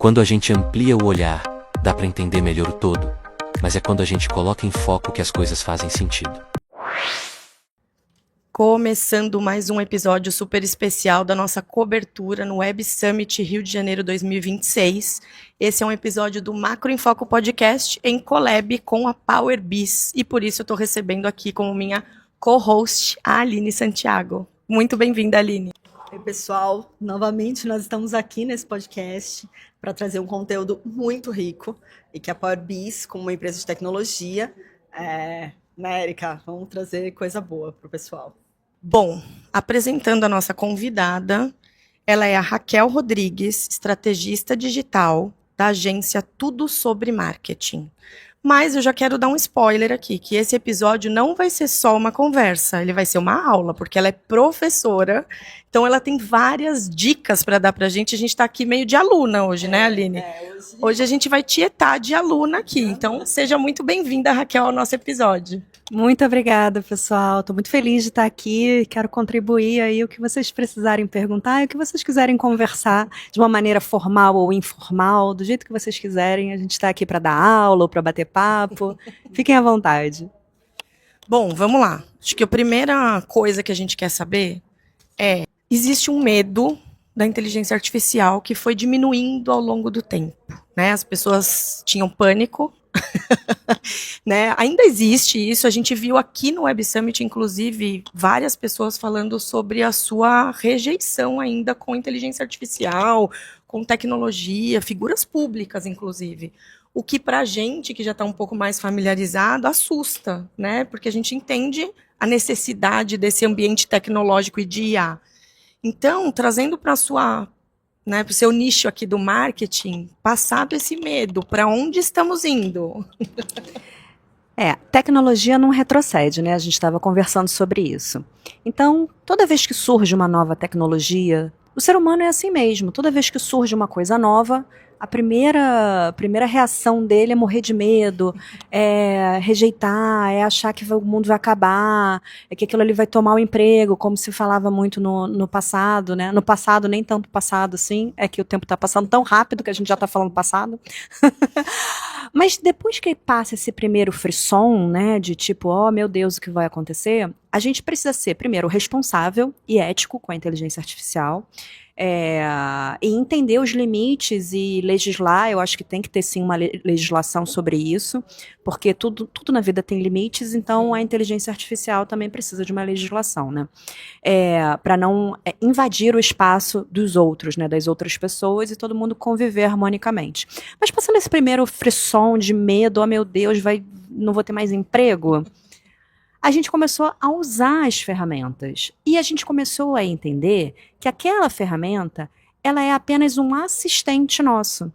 Quando a gente amplia o olhar, dá para entender melhor o todo, mas é quando a gente coloca em foco que as coisas fazem sentido. Começando mais um episódio super especial da nossa cobertura no Web Summit Rio de Janeiro 2026. Esse é um episódio do Macro em Foco Podcast em collab com a PowerBiz. E por isso eu estou recebendo aqui como minha co-host a Aline Santiago. Muito bem-vinda, Aline. Oi, pessoal. Novamente nós estamos aqui nesse podcast para trazer um conteúdo muito rico e que a PowerBiz, como uma empresa de tecnologia, né, Erika? Vamos trazer coisa boa para o pessoal. Bom, apresentando a nossa convidada, ela é a Raquel Rodrigues, estrategista digital da agência Tudo Sobre Marketing. Mas eu já quero dar um spoiler aqui, que esse episódio não vai ser só uma conversa, ele vai ser uma aula, porque ela é professora, então ela tem várias dicas para dar para a gente está aqui meio de aluna hoje, né, Aline? Hoje a gente vai tietar de aluna aqui, então seja muito bem-vinda, Raquel, ao nosso episódio. Muito obrigada, pessoal. Estou muito feliz de estar aqui. Quero contribuir aí o que vocês precisarem perguntar e o que vocês quiserem conversar de uma maneira formal ou informal, do jeito que vocês quiserem. A gente está aqui para dar aula ou para bater papo. Fiquem à vontade. Bom, vamos lá. Acho que a primeira coisa que a gente quer saber é: existe um medo da inteligência artificial que foi diminuindo ao longo do tempo, né? As pessoas tinham pânico. Né? Ainda existe isso, a gente viu aqui no Web Summit, inclusive, várias pessoas falando sobre a sua rejeição ainda com inteligência artificial, com tecnologia, figuras públicas, inclusive. O que para a gente, que já está um pouco mais familiarizado, assusta, né? Porque a gente entende a necessidade desse ambiente tecnológico e de IA. Então, trazendo para o seu nicho aqui do marketing, passado esse medo, para onde estamos indo? Tecnologia não retrocede, né? A gente estava conversando sobre isso. Então, toda vez que surge uma nova tecnologia, o ser humano é assim mesmo. Toda vez que surge uma coisa nova, a primeira reação dele é morrer de medo, é rejeitar, é achar que o mundo vai acabar, é que aquilo ali vai tomar o emprego, como se falava muito no passado, né? No passado, nem tanto passado assim, é que o tempo está passando tão rápido que a gente já está falando passado. Mas depois que passa esse primeiro frisson, né, de tipo, oh meu Deus, o que vai acontecer, a gente precisa ser, primeiro, responsável e ético com a inteligência artificial, e entender os limites e legislar. Eu acho que tem que ter sim uma legislação sobre isso, porque tudo na vida tem limites, então a inteligência artificial também precisa de uma legislação, né? Para não invadir o espaço dos outros, né, das outras pessoas, e todo mundo conviver harmonicamente. Mas passando esse primeiro frisson de medo, oh meu Deus, não vou ter mais emprego, a gente começou a usar as ferramentas e a gente começou a entender que aquela ferramenta, ela é apenas um assistente nosso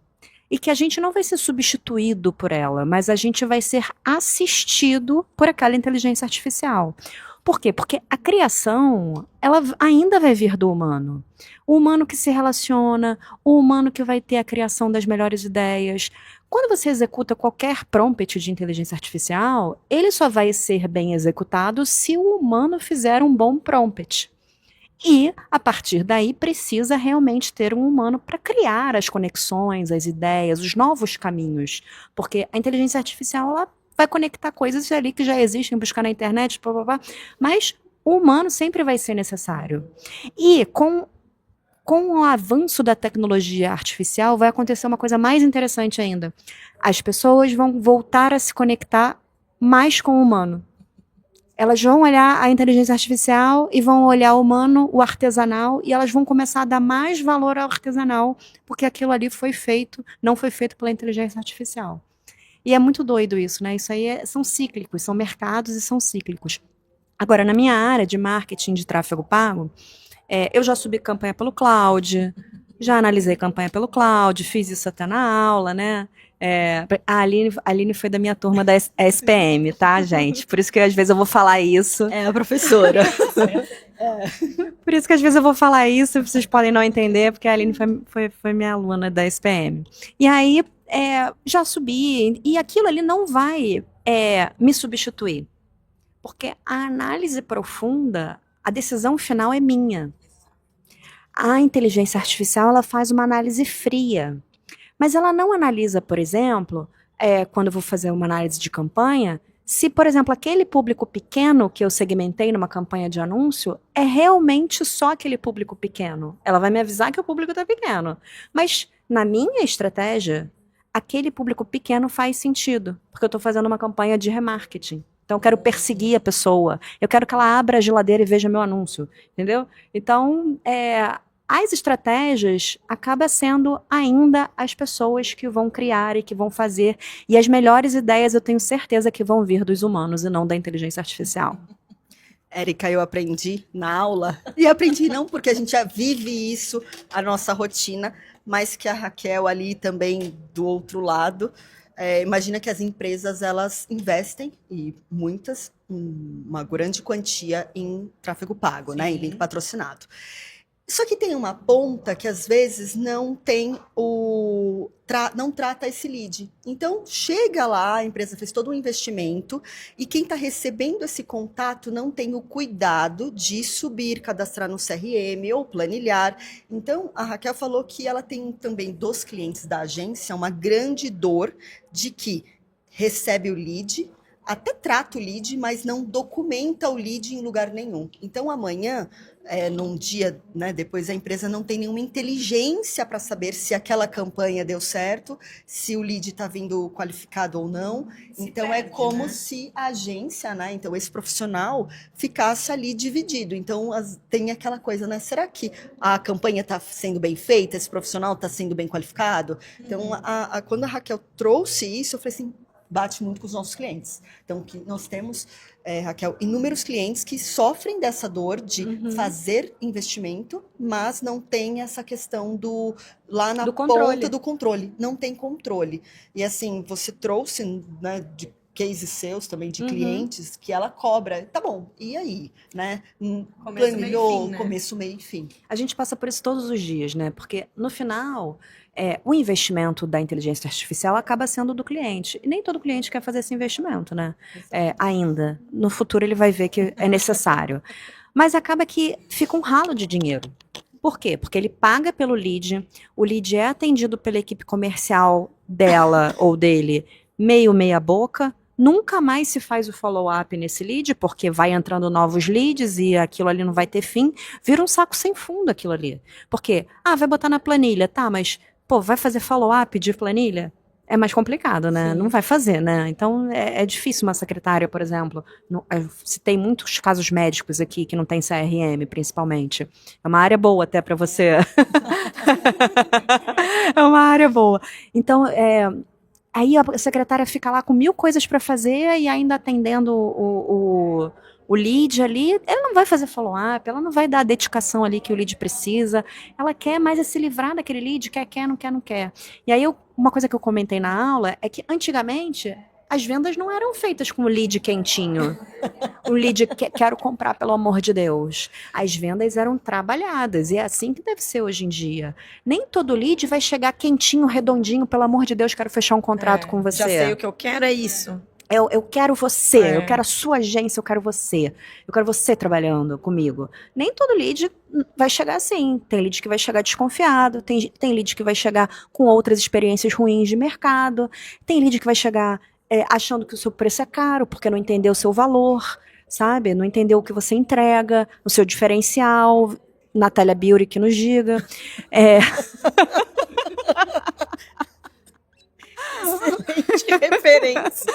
e que a gente não vai ser substituído por ela, mas a gente vai ser assistido por aquela inteligência artificial. Por quê? Porque a criação, ela ainda vai vir do humano. O humano que se relaciona, o humano que vai ter a criação das melhores ideias. Quando você executa qualquer prompt de inteligência artificial, ele só vai ser bem executado se o humano fizer um bom prompt. E, a partir daí, precisa realmente ter um humano para criar as conexões, as ideias, os novos caminhos. Porque a inteligência artificial, ela vai conectar coisas ali que já existem, buscar na internet, blá, blá, blá, mas o humano sempre vai ser necessário. E com o avanço da tecnologia artificial, vai acontecer uma coisa mais interessante ainda. As pessoas vão voltar a se conectar mais com o humano. Elas vão olhar a inteligência artificial e vão olhar o humano, o artesanal, e elas vão começar a dar mais valor ao artesanal, porque aquilo ali não foi feito pela inteligência artificial. E é muito doido isso, né? Isso aí são cíclicos, são mercados e são cíclicos. Agora, na minha área de marketing de tráfego pago, eu já subi campanha pelo cloud, já analisei campanha pelo cloud, fiz isso até na aula, né? A Aline foi da minha turma da SPM, tá, gente? Por isso que às vezes eu vou falar isso. É a professora. Por isso que às vezes eu vou falar isso, vocês podem não entender, porque a Aline foi minha aluna da SPM. E aí, já subi, e aquilo ali não vai me substituir. Porque a análise profunda, a decisão final é minha. A inteligência artificial, ela faz uma análise fria. Mas ela não analisa, por exemplo, quando eu vou fazer uma análise de campanha, se, por exemplo, aquele público pequeno que eu segmentei numa campanha de anúncio é realmente só aquele público pequeno. Ela vai me avisar que o público está pequeno. Mas, na minha estratégia, aquele público pequeno faz sentido, porque eu estou fazendo uma campanha de remarketing. Então, eu quero perseguir a pessoa. Eu quero que ela abra a geladeira e veja meu anúncio. Entendeu? Então, as estratégias acabam sendo ainda as pessoas que vão criar e que vão fazer. E as melhores ideias eu tenho certeza que vão vir dos humanos e não da inteligência artificial. Érica, eu aprendi na aula, e aprendi não porque a gente já vive isso, a nossa rotina, mas que a Raquel ali também do outro lado, imagina que as empresas elas investem, e muitas, uma grande quantia em tráfego pago, né, em link patrocinado. Só que tem uma ponta que às vezes não tem não trata esse lead. Então chega lá, a empresa fez todo um investimento e quem está recebendo esse contato não tem o cuidado de subir, cadastrar no CRM ou planilhar. Então a Raquel falou que ela tem também dos clientes da agência uma grande dor de que recebe o lead, até trata o lead, mas não documenta o lead em lugar nenhum. Então amanhã, num dia, né, depois a empresa não tem nenhuma inteligência para saber se aquela campanha deu certo, se o lead está vindo qualificado ou não. Então perde, é como, né, se a agência, né, então esse profissional ficasse ali dividido. Então tem aquela coisa, né, será que a campanha está sendo bem feita, esse profissional está sendo bem qualificado? Então quando a Raquel trouxe isso, eu falei assim, bate muito com os nossos clientes. Então, que nós temos, Raquel, inúmeros clientes que sofrem dessa dor de fazer investimento, mas não tem essa questão lá na ponta do controle. Não tem controle. E assim, você trouxe, né, de cases seus também, de clientes, que ela cobra. Tá bom, e aí? Né? Planilhou, começo, meio e fim. A gente passa por isso todos os dias, né? Porque, no final, o investimento da inteligência artificial acaba sendo do cliente. E nem todo cliente quer fazer esse investimento, né? Ainda. No futuro ele vai ver que é necessário. Mas acaba que fica um ralo de dinheiro. Por quê? Porque ele paga pelo lead, o lead é atendido pela equipe comercial dela ou dele meia boca, nunca mais se faz o follow-up nesse lead, porque vai entrando novos leads e aquilo ali não vai ter fim, vira um saco sem fundo aquilo ali. Porque, vai botar na planilha, tá, mas, vai fazer follow-up de planilha? É mais complicado, né? Sim. Não vai fazer, né? Então, é difícil uma secretária, por exemplo. Se tem muitos casos médicos aqui que não tem CRM, principalmente. É uma área boa até para você. É uma área boa. Então, aí a secretária fica lá com 1000 coisas para fazer e ainda atendendo o lead ali, ela não vai fazer follow-up, ela não vai dar a dedicação ali que o lead precisa, ela quer mais se livrar daquele lead, quer, não quer. E aí uma coisa que eu comentei na aula é que antigamente as vendas não eram feitas com o lead quentinho. O lead quero comprar, pelo amor de Deus. As vendas eram trabalhadas, e é assim que deve ser hoje em dia. Nem todo lead vai chegar quentinho, redondinho, pelo amor de Deus, quero fechar um contrato com você. Já sei o que eu quero, é isso. Eu quero você, eu quero a sua agência, eu quero você trabalhando comigo. Nem todo lead vai chegar assim. Tem lead que vai chegar desconfiado, tem lead que vai chegar com outras experiências ruins de mercado, tem lead que vai chegar achando que o seu preço é caro, porque não entendeu o seu valor, sabe? Não entendeu o que você entrega, o seu diferencial. Natália Biuri que nos diga. Excelente referência.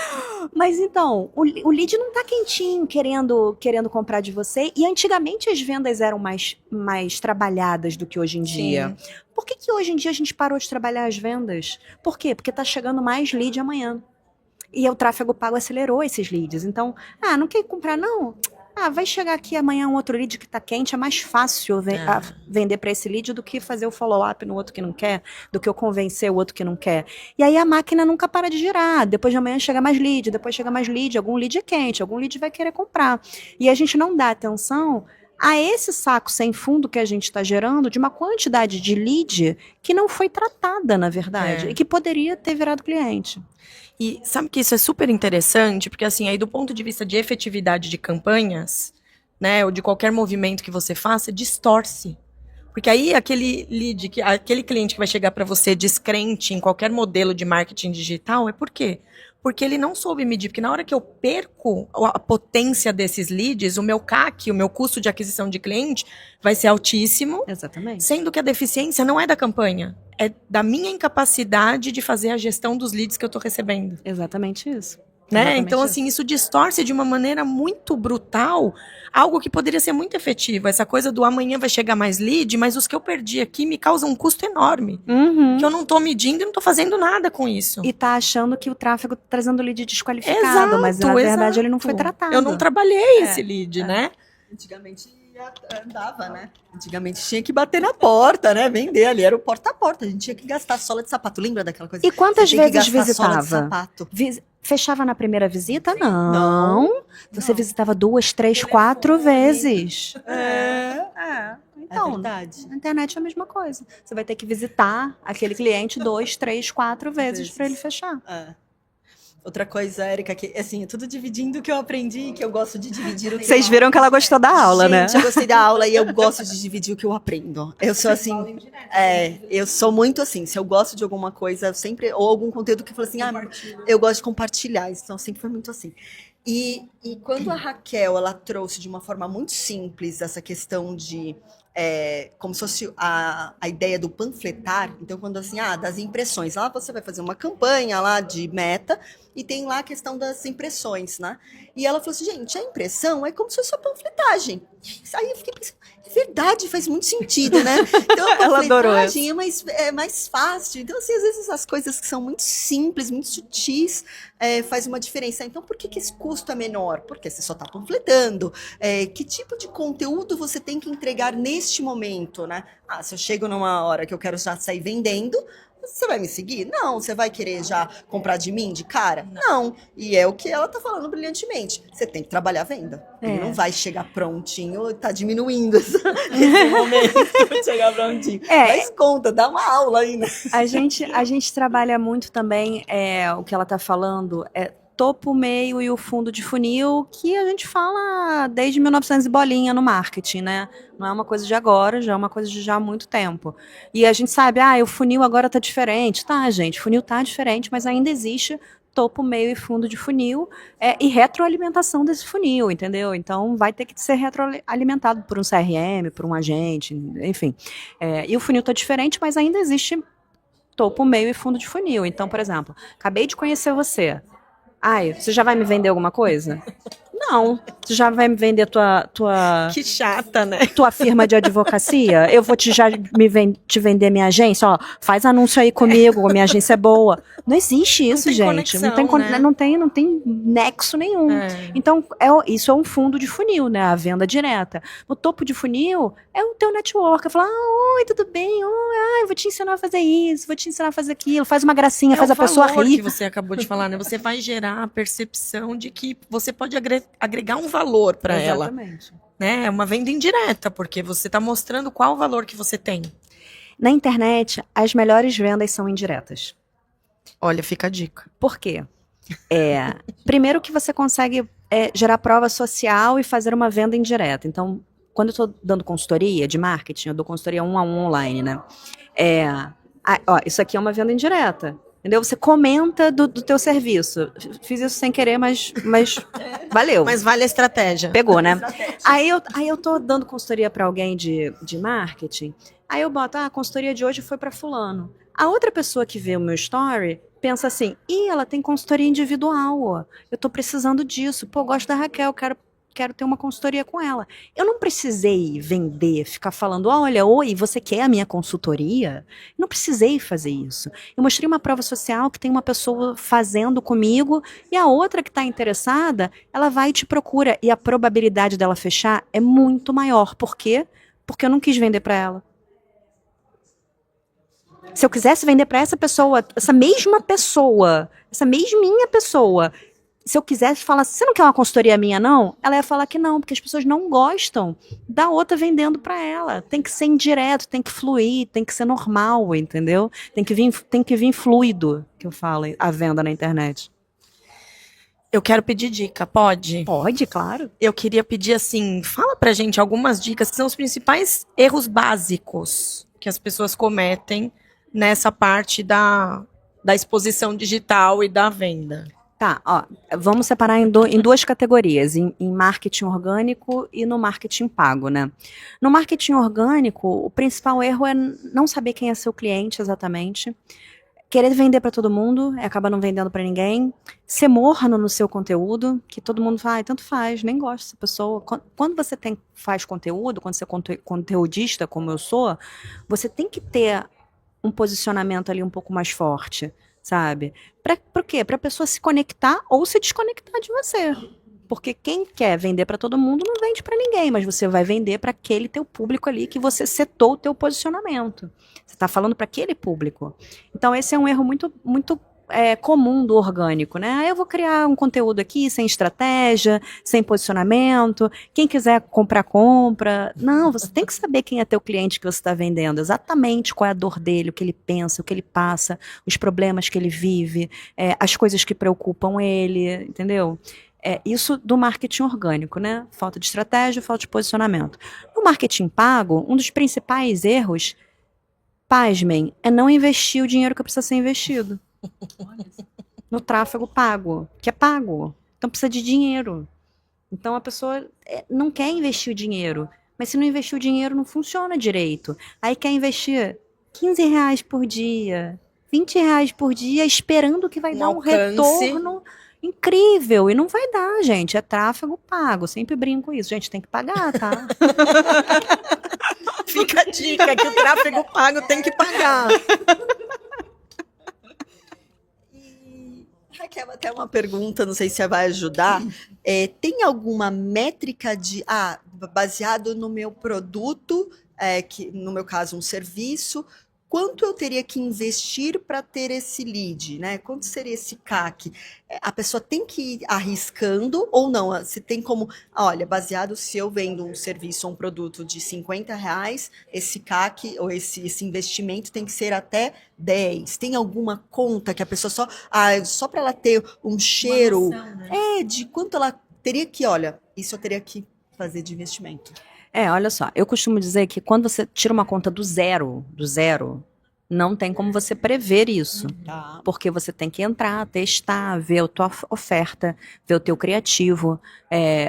Mas então, o lead não tá quentinho, querendo comprar de você. E antigamente as vendas eram mais trabalhadas do que hoje em dia. Sim. Por que hoje em dia a gente parou de trabalhar as vendas? Por quê? Porque tá chegando mais lead amanhã. E o tráfego pago acelerou esses leads. Então, não quer comprar, não? Vai chegar aqui amanhã um outro lead que está quente, é mais fácil vender para esse lead do que fazer o follow-up no outro que não quer, do que eu convencer o outro que não quer. E aí a máquina nunca para de girar. Depois de amanhã chega mais lead, depois chega mais lead, algum lead é quente, algum lead vai querer comprar. E a gente não dá atenção a esse saco sem fundo que a gente está gerando de uma quantidade de lead que não foi tratada, na verdade, e que poderia ter virado cliente. E sabe que isso é super interessante, porque assim, aí do ponto de vista de efetividade de campanhas, né, ou de qualquer movimento que você faça, distorce. Porque aí aquele lead, aquele cliente que vai chegar para você descrente em qualquer modelo de marketing digital, é por quê? Porque ele não soube medir, porque na hora que eu perco a potência desses leads, o meu CAC, o meu custo de aquisição de cliente, vai ser altíssimo, Exatamente. sendo que a deficiência não é da campanha, é da minha incapacidade de fazer a gestão dos leads que eu estou recebendo. Exatamente isso. Né? Exatamente Então, isso. assim, isso distorce de uma maneira muito brutal algo que poderia ser muito efetivo. Essa coisa do amanhã vai chegar mais lead, mas os que eu perdi aqui me causam um custo enorme. Uhum. Que eu não tô medindo e não tô fazendo nada com isso. E tá achando que o tráfego tá trazendo lead desqualificado, mas na Exato, verdade ele não foi exato. tratado. Eu não trabalhei esse lead, né? Antigamente andava, né? Antigamente tinha que bater na porta, né? Vender ali, era o porta a porta. A gente tinha que gastar sola de sapato. Lembra daquela coisa? E quantas Você tem que vezes gastar sola de visitava? sapato. Fechava na primeira visita? Não. Não. Você Não. visitava 2, 3, 4 vezes. É Então, verdade. na internet é a mesma coisa. Você vai ter que visitar aquele cliente 2, 3, 4 vezes para ele fechar. É. Outra coisa, Érica, que assim, tudo dividindo o que eu aprendi, que eu gosto de dividir o que Vocês eu viram que ela gostou da aula, né? Gente, eu gostei da aula e eu gosto de dividir o que eu aprendo. Eu sou assim, eu sou muito assim, se eu gosto de alguma coisa, eu sempre, ou algum conteúdo que eu falo assim, eu gosto de compartilhar, então sempre foi muito assim. E quando a Raquel, ela trouxe de uma forma muito simples essa questão de, como se fosse a ideia do panfletar, então quando assim, das impressões, lá você vai fazer uma campanha lá de meta, e tem lá a questão das impressões, né? E ela falou assim, gente, a impressão é como se fosse a panfletagem. Aí eu fiquei pensando, é verdade, faz muito sentido, né? Então a Ela adorou panfletagem é mais fácil. Então, assim, às vezes as coisas que são muito simples, muito sutis, faz uma diferença. Então, por que esse custo é menor? Porque você só está panfletando. Que tipo de conteúdo você tem que entregar neste momento, né? Se eu chego numa hora que eu quero já sair vendendo, você vai me seguir? Não. Você vai querer já comprar de mim, de cara? Não. E é o que ela tá falando brilhantemente. Você tem que trabalhar a venda. Ele não vai chegar prontinho, tá diminuindo esse momento de chegar prontinho. Faz conta, dá uma aula aí, né? A gente trabalha muito também, o que ela tá falando, topo, meio e o fundo de funil, que a gente fala desde 1900 e bolinha no marketing, né? Não é uma coisa de agora, já é uma coisa de já há muito tempo. E a gente sabe, o funil agora tá diferente. Tá, gente, o funil tá diferente, mas ainda existe topo, meio e fundo de funil e retroalimentação desse funil, entendeu? Então vai ter que ser retroalimentado por um CRM, por um agente, enfim. E o funil tá diferente, mas ainda existe topo, meio e fundo de funil. Então, por exemplo, acabei de conhecer você. Você já vai me vender alguma coisa? Não. Você já vai me vender tua Que chata, né? tua firma de advocacia? Eu vou te vender minha agência? Ó, faz anúncio aí comigo, minha agência é boa. Não existe isso, gente. Conexão, né? Não tem nexo nenhum. Então, isso é um fundo de funil, né? A venda direta. O topo de funil é o teu network. Eu falo, oi, tudo bem? Eu vou te ensinar a fazer isso, vou te ensinar a fazer aquilo. Faz uma gracinha, faz a pessoa É o valor rir. que você acabou de falar, né? Você vai gerar a percepção de que você pode agregar um valor para ela. Exatamente. Né? É uma venda indireta, porque você está mostrando qual o valor que você tem. Na internet, as melhores vendas são indiretas. Olha, fica a dica. Por quê? Primeiro que você consegue gerar prova social e fazer uma venda indireta. Então, quando eu estou dando consultoria de marketing, eu dou consultoria 1-a-1 online, né? Isso aqui é uma venda indireta. Entendeu? Você comenta do teu serviço. Fiz isso sem querer, mas valeu. Mas vale a estratégia. Pegou, né? Aí eu tô dando consultoria para alguém de marketing. Aí eu boto, a consultoria de hoje foi para fulano. A outra pessoa que vê o meu story pensa assim, ela tem consultoria individual. Eu tô precisando disso. Pô, eu gosto da Raquel, quero ter uma consultoria com ela. Eu não precisei vender, ficar falando, olha, oi, você quer a minha consultoria? Não precisei fazer isso. Eu mostrei uma prova social que tem uma pessoa fazendo comigo e a outra que está interessada, ela vai e te procura. E a probabilidade dela fechar é muito maior. Por quê? Porque eu não quis vender para ela. Se eu quisesse vender para essa pessoa, essa mesminha pessoa, se eu quisesse falar, você não quer uma consultoria minha, não? Ela ia falar que não, porque as pessoas não gostam da outra vendendo para ela. Tem que ser indireto, tem que fluir, tem que ser normal, entendeu? Tem que vir fluido, que eu falo, a venda na internet. Eu quero pedir dica, pode? Pode, claro. Eu queria pedir assim, fala pra gente algumas dicas que são os principais erros básicos que as pessoas cometem nessa parte da exposição digital e da venda. Tá, ó, vamos separar em duas categorias, em marketing orgânico e no marketing pago, né? No marketing orgânico, o principal erro é não saber quem é seu cliente exatamente, querer vender para todo mundo e acaba não vendendo para ninguém, ser morno no seu conteúdo, que todo mundo fala, tanto faz, nem gosto dessa pessoa. Quando você faz conteúdo, quando você é conteudista, como eu sou, você tem que ter um posicionamento ali um pouco mais forte, sabe? Por quê? Para a pessoa se conectar ou se desconectar de você. Porque quem quer vender para todo mundo não vende para ninguém, mas você vai vender para aquele teu público ali que você setou o teu posicionamento. Você está falando para aquele público. Então esse é um erro muito comum do orgânico, né? Eu vou criar um conteúdo aqui sem estratégia, sem posicionamento. Quem quiser comprar, compra. Não, você tem que saber quem é teu cliente que você está vendendo, exatamente qual é a dor dele, o que ele pensa, o que ele passa, os problemas que ele vive, as coisas que preocupam ele, entendeu? Isso do marketing orgânico, né? Falta de estratégia, falta de posicionamento. No marketing pago, um dos principais erros, pasmem, é não investir o dinheiro que precisa ser investido. No tráfego pago, que é pago. Então precisa de dinheiro. Então a pessoa não quer investir o dinheiro, mas se não investir o dinheiro não funciona direito. Aí quer investir R$ 15 por dia, R$ 20 por dia, esperando que vai dar um retorno incrível. E não vai dar, gente. É tráfego pago. Sempre brinco isso. Gente, tem que pagar, tá? Fica a dica que o tráfego pago tem que pagar. Raquel, até uma pergunta, não sei se vai ajudar. Tem alguma métrica baseado no meu produto, que no meu caso um serviço, quanto eu teria que investir para ter esse lead, né? Quanto seria esse CAC? A pessoa tem que ir arriscando ou não? Se tem como, olha, baseado se eu vendo um serviço ou um produto de R$ 50, esse CAC ou esse investimento tem que ser até 10. Tem alguma conta que a pessoa só para ela ter um cheiro, noção, né? de quanto ela teria que, olha, isso eu teria que fazer de investimento. Olha só, eu costumo dizer que quando você tira uma conta do zero, não tem como você prever isso. Tá. Porque você tem que entrar, testar, ver a tua oferta, ver o teu criativo,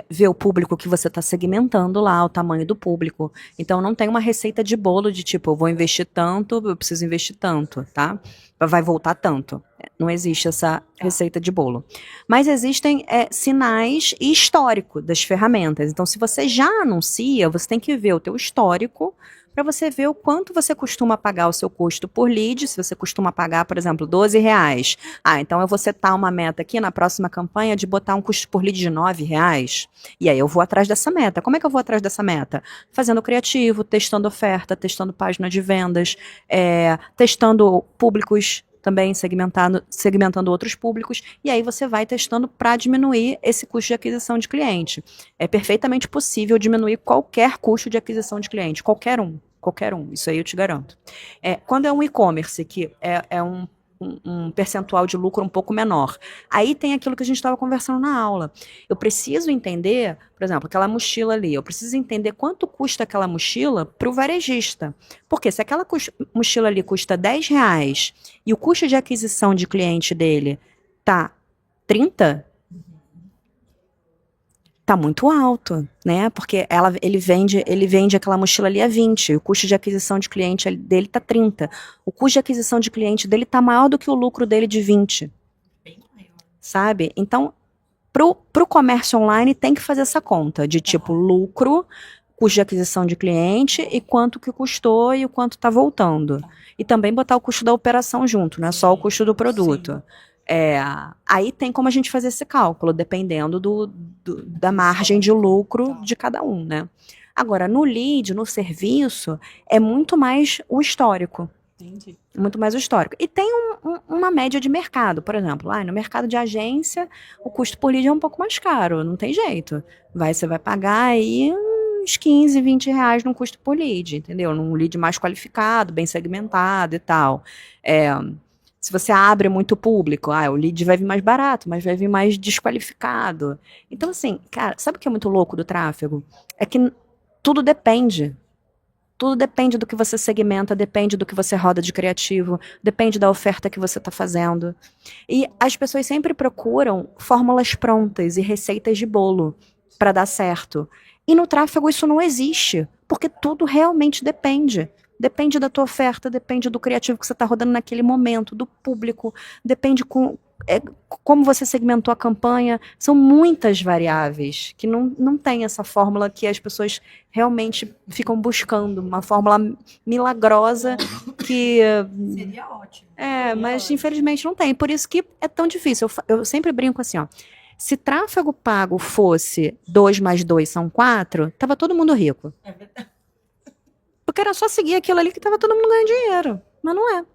ver o público que você está segmentando lá, o tamanho do público. Então não tem uma receita de bolo de tipo, eu vou investir tanto, eu preciso investir tanto, tá? Vai voltar tanto. Não existe essa receita de bolo. Mas existem sinais e histórico das ferramentas. Então, se você já anuncia, você tem que ver o teu histórico para você ver o quanto você costuma pagar o seu custo por lead. Se você costuma pagar, por exemplo, R$ 12. Então eu vou setar uma meta aqui na próxima campanha de botar um custo por lead de R$ 9. E aí eu vou atrás dessa meta. Como é que eu vou atrás dessa meta? Fazendo criativo, testando oferta, testando página de vendas, testando públicos também, segmentando outros públicos, e aí você vai testando para diminuir esse custo de aquisição de cliente. É perfeitamente possível diminuir qualquer custo de aquisição de cliente, qualquer um, isso aí eu te garanto. Quando é um e-commerce, que é um percentual de lucro um pouco menor. Aí tem aquilo que a gente estava conversando na aula. Eu preciso entender, por exemplo, aquela mochila ali, eu preciso entender quanto custa aquela mochila para o varejista. Porque se aquela mochila ali custa R$ 10 e o custo de aquisição de cliente dele tá 30, tá muito alto, né? Porque ele vende aquela mochila ali a 20, o custo de aquisição de cliente dele tá 30. O custo de aquisição de cliente dele tá maior do que o lucro dele de 20. Sabe? Então, pro comércio online tem que fazer essa conta de tipo lucro, custo de aquisição de cliente e quanto que custou e o quanto tá voltando. E também botar o custo da operação junto, não é só o custo do produto. Aí tem como a gente fazer esse cálculo, dependendo da margem de lucro de cada um, né? Agora, no lead, no serviço, é muito mais o histórico. Entendi. Muito mais o histórico. E tem uma média de mercado, por exemplo. No mercado de agência, o custo por lead é um pouco mais caro, não tem jeito. Você vai pagar aí uns R$ 15, R$ 20 no custo por lead, entendeu? Num lead mais qualificado, bem segmentado e tal. Se você abre muito público, o lead vai vir mais barato, mas vai vir mais desqualificado. Então, assim, cara, sabe o que é muito louco do tráfego? É que tudo depende. Tudo depende do que você segmenta, depende do que você roda de criativo, depende da oferta que você está fazendo. E as pessoas sempre procuram fórmulas prontas e receitas de bolo para dar certo. E no tráfego isso não existe, porque tudo realmente depende. Depende da tua oferta, depende do criativo que você está rodando naquele momento, do público, depende como você segmentou a campanha. São muitas variáveis que não tem essa fórmula que as pessoas realmente ficam buscando, uma fórmula milagrosa que... Seria ótimo. Mas infelizmente não tem. Por isso que é tão difícil. Eu sempre brinco assim, ó. Se tráfego pago fosse 2 mais 2 são 4, tava todo mundo rico. É verdade. Porque era só seguir aquilo ali que tava todo mundo ganhando dinheiro. Mas não é.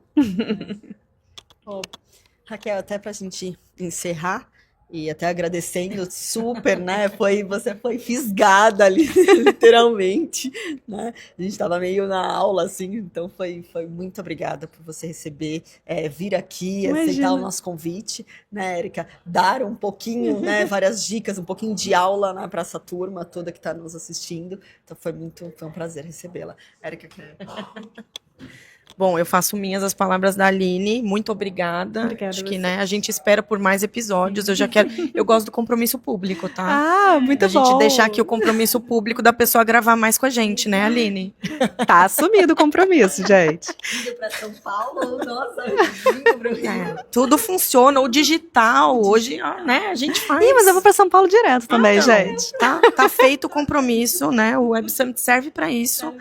Raquel, até pra gente encerrar, e até agradecendo super, né? Você foi fisgada ali, literalmente, né? A gente estava meio na aula, assim, então foi muito obrigada por você receber, vir aqui, aceitar o nosso convite, né, Érica? Dar um pouquinho, né, várias dicas, um pouquinho de aula, né, para essa turma toda que está nos assistindo. Então foi um prazer recebê-la. Érica, quer... Bom, eu faço minhas as palavras da Aline. Muito obrigada. Obrigada Acho a que, você. né, a gente espera por mais episódios. Eu gosto do compromisso público, tá? Muito A gente bom. deixar aqui o compromisso público da pessoa gravar mais com a gente, né, Aline? Tá assumido o compromisso, gente. Indo para São Paulo, nossa, Tudo funciona. O digital, hoje, né, a gente faz. Ih, mas eu vou pra São Paulo direto também, Então, gente. Tá feito o compromisso, né? O Web Summit serve para isso.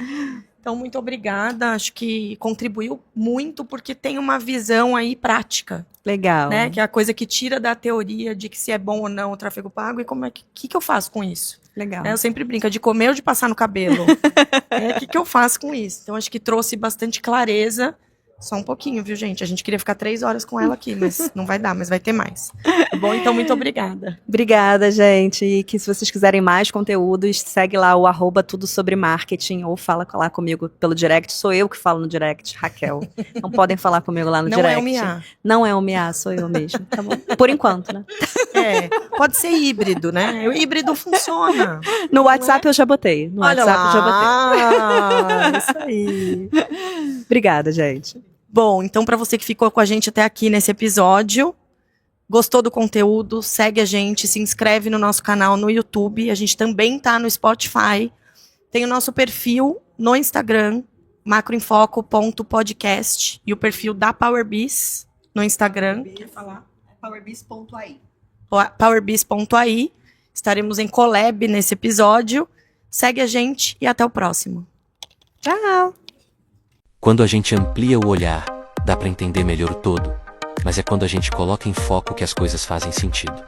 Então, muito obrigada. Acho que contribuiu muito, porque tem uma visão aí prática, Legal. né? Que é a coisa que tira da teoria de que se é bom ou não o tráfego pago e como é que eu faço com isso. Legal. Eu sempre brinco, é de comer ou de passar no cabelo. O que eu faço com isso? Então, acho que trouxe bastante clareza. Só um pouquinho, viu, gente? A gente queria ficar 3 horas com ela aqui, mas não vai dar, mas vai ter mais. Tá bom? Então, muito obrigada. Obrigada, gente. E que se vocês quiserem mais conteúdos, segue lá o @tudo sobre marketing ou fala lá comigo pelo direct. Sou eu que falo no direct, Raquel. Não podem falar comigo lá no Não direct. é o Mia. Não é o Mia, sou eu mesmo. Tá bom? Por enquanto, né? Pode ser híbrido, né? O híbrido funciona. No WhatsApp eu já botei. No Olha WhatsApp eu já botei. isso aí. Obrigada, gente. Bom, então para você que ficou com a gente até aqui nesse episódio, gostou do conteúdo, segue a gente, se inscreve no nosso canal no YouTube, a gente também tá no Spotify, tem o nosso perfil no Instagram, macroinfoco.podcast, e o perfil da PowerBiz no Instagram. Quer falar? Powerbiz.ai. PowerBiz.ai. Estaremos em collab nesse episódio. Segue a gente e até o próximo. Tchau. Quando a gente amplia o olhar, dá para entender melhor o todo, mas é quando a gente coloca em foco que as coisas fazem sentido.